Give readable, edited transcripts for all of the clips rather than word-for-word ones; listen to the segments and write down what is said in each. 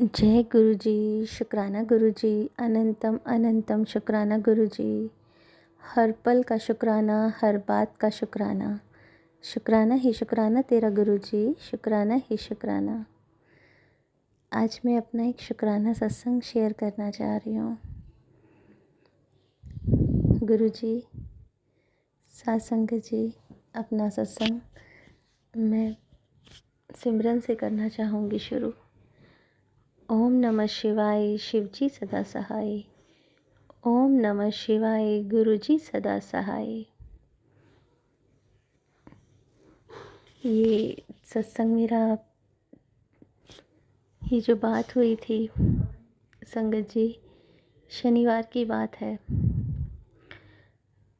जय गुरु जी। शुक्राना गुरु जी। अनंतम अनंतम शुक्राना गुरु जी। हर पल का शुक्राना, हर बात का शुक्राना। शुक्राना ही शुक्राना तेरा गुरु जी, शुक्राना ही शुक्राना। आज मैं अपना एक शुक्राना सत्संग शेयर करना चाह रही हूँ। गुरु जी, साथ संगत जी, अपना सत्संग मैं सिमरन से करना चाहूँगी शुरू। ओम नमः शिवाय, शिव जी सदा सहाय। ओम नमः शिवाय, गुरु जी सदा सहाय। ये सत्संग मेरा, ये जो बात हुई थी संगत जी, शनिवार की बात है।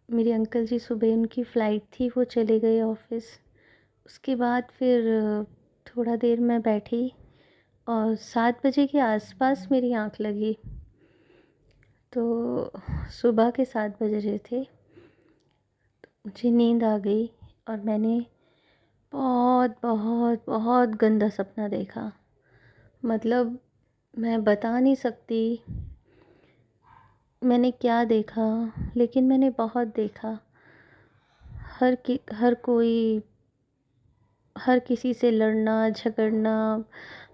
मेरे अंकल जी सुबह उनकी फ़्लाइट थी, वो चले गए ऑफिस। उसके बाद फिर थोड़ा देर मैं बैठी और 7 बजे के आसपास मेरी आंख लगी। तो सुबह के 7 बज रहे थे, मुझे नींद आ गई और मैंने बहुत बहुत बहुत गंदा सपना देखा। मतलब मैं बता नहीं सकती मैंने क्या देखा, लेकिन मैंने बहुत देखा। हर किसी से लड़ना झगड़ना,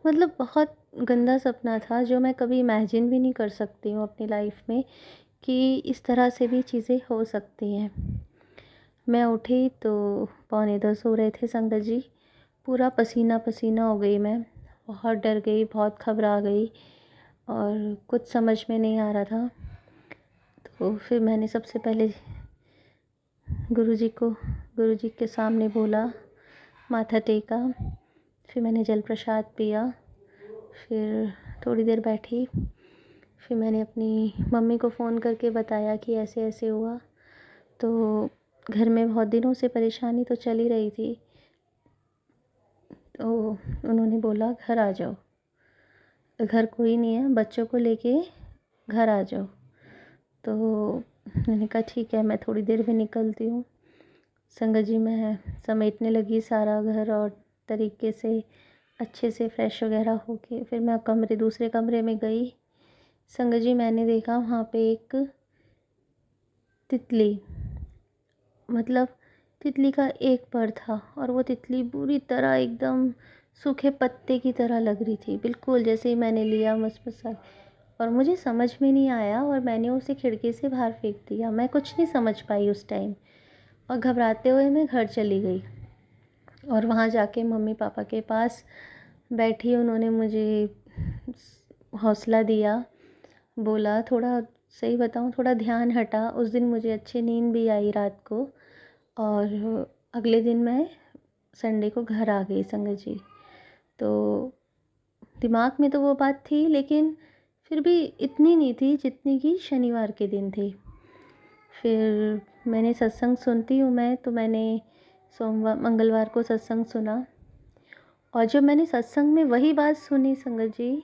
मतलब बहुत गंदा सपना था जो मैं कभी इमेजिन भी नहीं कर सकती हूँ अपनी लाइफ में कि इस तरह से भी चीज़ें हो सकती हैं। मैं उठी तो 9:45 हो रहे थे संगत जी। पूरा पसीना पसीना हो गई मैं, बहुत डर गई, बहुत घबरा गई और कुछ समझ में नहीं आ रहा था। तो फिर मैंने सबसे पहले गुरु जी के सामने बोला, माथा टेका। फिर मैंने जल प्रसाद पिया। फिर थोड़ी देर बैठी। फिर मैंने अपनी मम्मी को फ़ोन करके बताया कि ऐसे ऐसे हुआ। तो घर में बहुत दिनों से परेशानी तो चल ही रही थी। तो उन्होंने बोला घर आ जाओ, घर कोई नहीं है, बच्चों को लेके घर आ जाओ। तो मैंने कहा ठीक है, मैं थोड़ी देर में निकलती हूँ। संगत जी, मैं समेटने लगी सारा घर और तरीके से अच्छे से फ्रेश वगैरह होके फिर मैं दूसरे कमरे में गई। संगत जी, मैंने देखा वहाँ पे एक तितली, मतलब तितली का एक पर था और वो तितली बुरी तरह एकदम सूखे पत्ते की तरह लग रही थी, बिल्कुल जैसे ही मैंने लिया मसमसा। और मुझे समझ में नहीं आया और मैंने उसे खिड़की से बाहर फेंक दिया। मैं कुछ नहीं समझ पाई उस टाइम और घबराते हुए मैं घर चली गई। और वहाँ जाके मम्मी पापा के पास बैठी, उन्होंने मुझे हौसला दिया, बोला थोड़ा, सही बताऊँ थोड़ा ध्यान हटा। उस दिन मुझे अच्छी नींद भी आई रात को और अगले दिन मैं संडे को घर आ गई संगत जी। तो दिमाग में तो वो बात थी, लेकिन फिर भी इतनी नहीं थी जितनी कि शनिवार के दिन थी। फिर मैंने सत्संग सुनती हूँ मैं, तो मैंने मंगलवार को सत्संग सुना और जब मैंने सत्संग में वही बात सुनी संगत जी,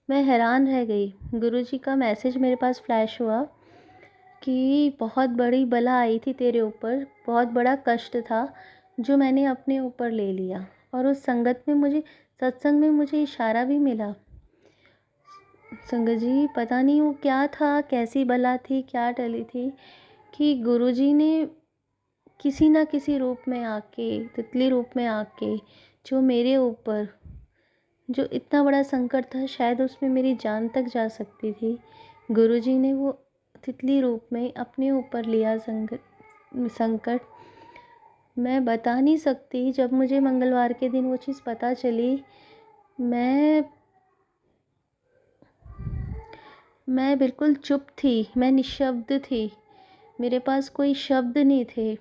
मैं हैरान रह गई। गुरु जी का मैसेज मेरे पास फ्लैश हुआ कि बहुत बड़ी बला आई थी तेरे ऊपर, बहुत बड़ा कष्ट था जो मैंने अपने ऊपर ले लिया। और उस संगत में मुझे, सत्संग में मुझे इशारा भी मिला। संगत जी, पता नहीं वो क्या था, कैसी बला थी, क्या टली थी कि गुरुजी ने किसी ना किसी रूप में आके, तितली रूप में आके, जो मेरे ऊपर, जो इतना बड़ा संकट था, शायद उसमें मेरी जान तक जा सकती थी, गुरुजी ने वो तितली रूप में अपने ऊपर लिया संकट। मैं बता नहीं सकती, जब मुझे मंगलवार के दिन वो चीज़ पता चली, मैं बिल्कुल चुप थी, मैं निशब्द थी, मेरे पास कोई शब्द नहीं थे।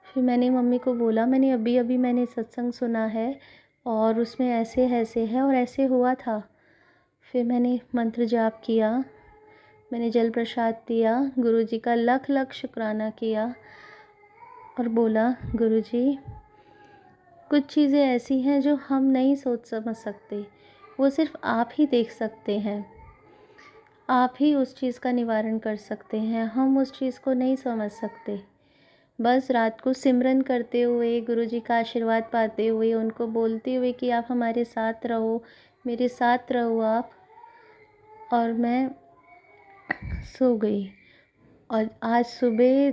फिर मैंने मम्मी को बोला, मैंने अभी अभी मैंने सत्संग सुना है और उसमें ऐसे ऐसे है और ऐसे हुआ था। फिर मैंने मंत्र जाप किया, मैंने जल प्रसाद दिया, गुरुजी का लख लख शुक्राना किया और बोला, गुरुजी कुछ चीज़ें ऐसी हैं जो हम नहीं सोच समझ सकते, वो सिर्फ आप ही देख सकते हैं, आप ही उस चीज़ का निवारण कर सकते हैं, हम उस चीज़ को नहीं समझ सकते। बस रात को सिमरन करते हुए, गुरुजी का आशीर्वाद पाते हुए, उनको बोलते हुए कि आप हमारे साथ रहो, मेरे साथ रहो आप। और मैं सो गई। और आज सुबह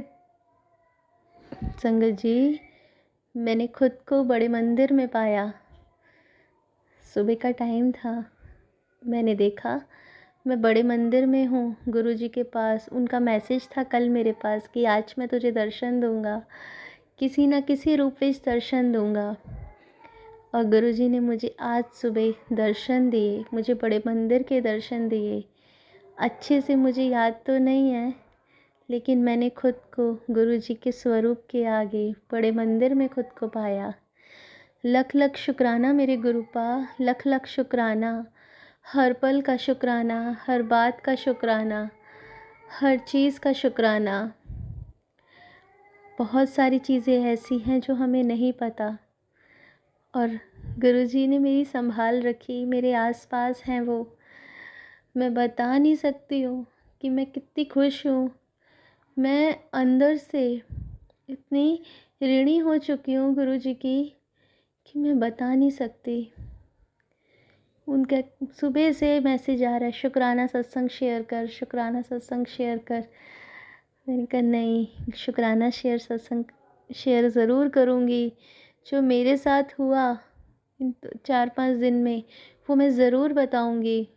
संगत जी, मैंने खुद को बड़े मंदिर में पाया। सुबह का टाइम था, मैंने देखा मैं बड़े मंदिर में हूँ, गुरुजी के पास। उनका मैसेज था कल मेरे पास कि आज मैं तुझे दर्शन दूँगा, किसी न किसी रूप में दर्शन दूँगा। और गुरुजी ने मुझे आज सुबह दर्शन दिए, मुझे बड़े मंदिर के दर्शन दिए। अच्छे से मुझे याद तो नहीं है, लेकिन मैंने खुद को गुरुजी के स्वरूप के आगे बड़े मंदिर में खुद को पाया। लख लख शुक्राना मेरे गुरुपा, लख लख शुक्राना। हर पल का शुक्राना, हर बात का शुक्राना, हर चीज़ का शुक्राना। बहुत सारी चीज़ें ऐसी हैं जो हमें नहीं पता, और गुरुजी ने मेरी संभाल रखी, मेरे आसपास हैं वो। मैं बता नहीं सकती हूँ कि मैं कितनी खुश हूँ। मैं अंदर से इतनी ऋणी हो चुकी हूँ गुरुजी की कि मैं बता नहीं सकती। उनका सुबह से मैसेज आ रहा है, शुक्राना सत्संग शेयर कर, शुक्राना सत्संग शेयर कर। मैंने कहा नहीं, शुक्राना सत्संग शेयर ज़रूर करूँगी। जो मेरे साथ हुआ इन 4-5 दिन में, वो मैं ज़रूर बताऊँगी।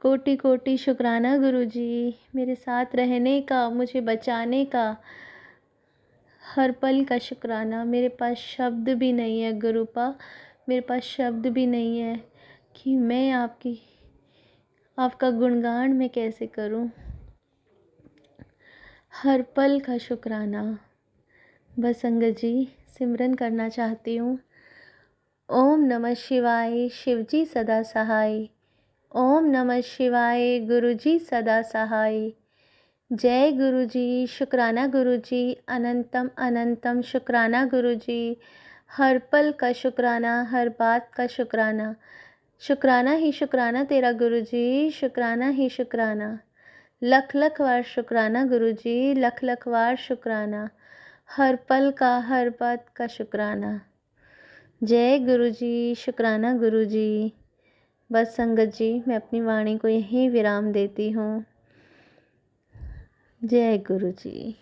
कोटि कोटि शुक्राना गुरुजी, मेरे साथ रहने का, मुझे बचाने का। हर पल का शुक्राना। मेरे पास शब्द भी नहीं है गुरुपा, मेरे पास शब्द भी नहीं है कि मैं आपका गुणगान मैं कैसे करूं। हर पल का शुक्राना। बस संगत जी, सिमरन करना चाहती हूँ। ओम नमः शिवाय, शिवजी सदा सहाय। ओम नमः शिवाय, गुरुजी सदा सहाय। जय गुरुजी, शुक्राना गुरुजी, अनंतम अनंतम शुक्राना गुरुजी। हर पल का शुक्राना, हर बात का शुक्राना। शुक्राना ही शुक्राना तेरा गुरुजी, शुक्राना ही शुक्राना। लख लख बार शुक्राना गुरुजी, लख लख बार शुक्राना। हर पल का, हर बात का शुक्राना। जय गुरुजी, शुक्राना गुरुजी। बस संगत जी, मैं अपनी वाणी को यहीं विराम देती हूँ। जय गुरुजी।